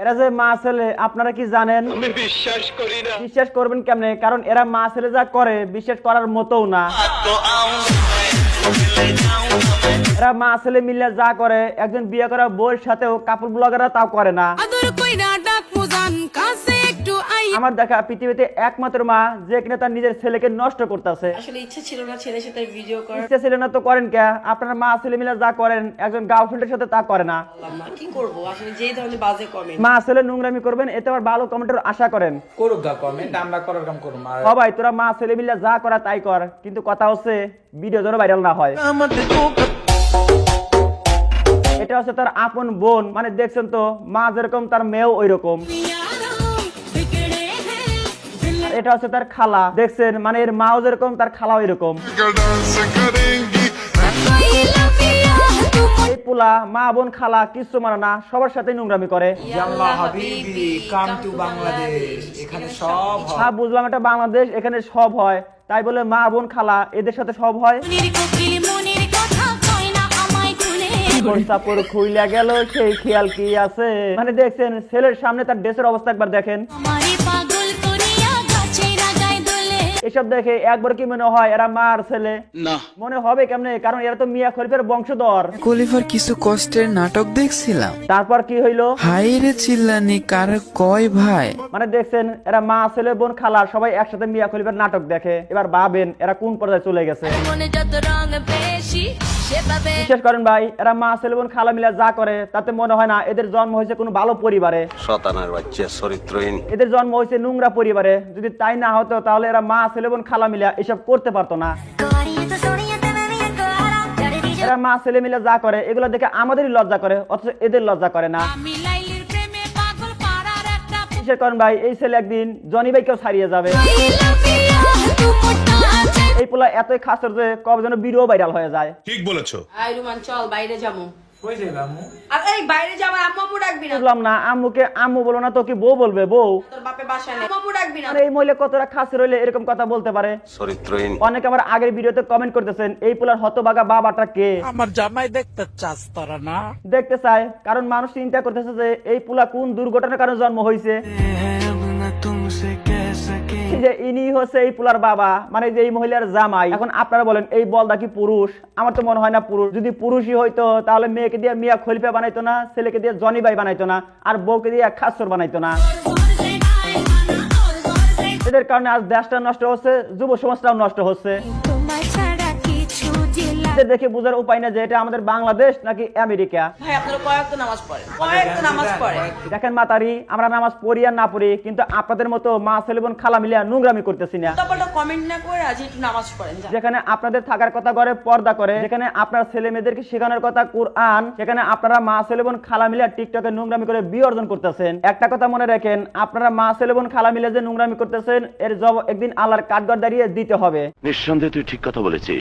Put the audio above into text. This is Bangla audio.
এরা যে মা ছেলে আপনারা কি জানেন? আমি বিশ্বাস করি না। বিশ্বাস করবেন কেমনে? কারণ এরা মা ছেলে যা করে বিশ্বাস করার মতও না। এরা মা ছেলে মিলে যা করে একজন বিয়ে করা বউয়ের সাথেও কাপড় ব্লগাররা তাও করে না। আমার দেখা পৃথিবীতে একমাত্র মা যে কিনা তার নিজের ছেলেকে নষ্ট করতেছে। আসলে ইচ্ছা ছিল না ছেলের সাথে ভিডিও করার। ইচ্ছা ছিল না তো করেন কে? আপনারা মা ছেলে মিলে যা করেন একজন গার্লফ্রেন্ডের সাথে তা করে না। কি করব আসলে যেই ধরনের বাজে কমেন্ট। মা ছেলে নোংরামি করবেন এতে আবার ভালো কমেন্টের আশা করেন। করুক গা কমেন্ট, আমরা করার কাম করব। সবাই তোরা মা ছেলে মিলে যা করা তাই কর, কিন্তু কথা হচ্ছে ভিডিও যেন ভাইরাল না হয়। এটা হচ্ছে তার আপন বোন, মানে দেখছেন তো মা যেরকম তার মেয়েও ওই রকম। এটা হচ্ছে তার খালা, দেখছেন মানে এর মাও যেরকম তার খালা ওই রকম। এই পোলা মা বোন খালা কিচ্ছু মানে না, সবার সাথে নোংরামি করে। ইয়াল্লাহ হাবিবি কাম টু বাংলাদেশ, এখানে সব হয়। হ্যাঁ বুঝলাম এটা বাংলাদেশ, এখানে সব হয়, তাই বলে মা বোন খালা এদের সাথে সব হয়? খুইলা গেল সেই খেয়াল কি আছে? মানে দেখছেন ছেলের সামনে তার ড্রেসের অবস্থা একবার দেখেন। এসব দেখে একবার কি মনে হয় এরা মার ছেলে? না মনে হবে কেমনে? কারণ এরা তো মিয়া খলিফার বংশধর। খলিফার কিছু কষ্টের নাটক দেখছিলাম, তারপর কি হইলো? হাই রে চিল্লানি কার কয় ভাই। মানে দেখছেন এরা মা ছেলে বোন খালা সবাই একসাথে মিয়া খলিফার নাটক দেখে। এবার ভাবেন এরা কোন পর্যায়ে চলে গেছে। বিশ্বাস করেন ভাই, এরা মা ছেলে বোন খালা মিলা যা করে তাতে মনে হয় না এদের জন্ম হয়েছে কোনো ভালো পরিবারে। শতানার বাচ্চা চরিত্রহীন। এদের জন্ম হয়েছে নোংরা পরিবারে। যদি তাই না হতো তাহলে এরা মা ছেলে বোন খালা মিলা এসব করতে পারতো না। এরা মা ছেলে মিলে যা করে এগুলো দেখে আমাদেরই লজ্জা করে, অথচ এদের লজ্জা করে না। বিশ্বাস করেন ভাই, এই ছেলে একদিন জনি ভাইকেও ছাড়িয়ে যাবে। এই পোলা এতই খাসর যে কবে যেন ভিডিও ভাইরাল হয়ে যায়। ঠিক বলেছো। আই রুমান চল বাইরে যাবো। কই যাইবা আম্মু? আরে বাইরে যাবা, আম্মু ডাকবি না। বুঝলাম না, আম্মুকে আম্মু বলো না তো কি বউ বলবে? বউ? তোর বাপে বাসা নেই, আম্মু ডাকবি না। আরে এই মহিলা কতটা খাসর হইলে এরকম কথা বলতে পারে? চরিত্রহীন। অনেকে আমার আগের ভিডিওতে কমেন্ট করতেছেন এই পোলার হতভাগা বাবাটা কে? আমার জামাই দেখতে চাস তারা না? দেখতে চায়, কারণ মানুষ চিন্তা করতেছে যে এই পোলা কোন দুর্ঘটনার কারণে জন্ম হয়েছে। যে ইনি হচ্ছে এই পোলার বাবা, মানে যে এই মহিলার জামাই। এখন আপনারা বলেন এই বলদা কি পুরুষ? আমার তো মনে হয় না পুরুষ। যদি পুরুষই হইতো তাহলে মেয়েকে দিয়ে মিয়া খলিফা বানাইতো না, ছেলেকে দিয়ে জনি ভাই বানাইতো না, আর বউকে দিয়ে খাসর বানাইতো না। এদের কারণে আজ দেশটা নষ্ট হচ্ছে, যুব সমাজটাও নষ্ট হচ্ছে। দেখে বুঝার উপায় না যে এটা আমাদের বাংলাদেশ নাকি আমেরিকা। ভাই আপনারা কয়েকটা নামাজ পড়েন, কয়েকটা নামাজ পড়েন। দেখেন মাতারি, আমরা নামাজ পড়ি আর না পড়ি, কিন্তু আপনাদের মতো মা ছেলে বোন খালা মিলিয়া নোংরামি করতেছি না। তারপর কমেন্ট না করে আজ একটু নামাজ পড়েন। যেখানে আপনাদের থাকার কথা করে পর্দা করে, যেখানে আপনার ছেলে মেয়েদেরকে শেখানোর কথা কোরআন, সেখানে আপনারা মা ছেলে বোন খালা মিলিয়া টিকটকে নোংরামি করে বিয়ে অর্জন করতেছেন। একটা কথা মনে রাখেন, আপনারা মা ছেলে বোন খালা মিলিয়া যে নোংরামি করতেছেন এর জবাব একদিন আল্লাহর কাঠগড় দাঁড়িয়ে দিতে হবে। নিঃসন্দেহে তুই ঠিক কথা বলেছিস।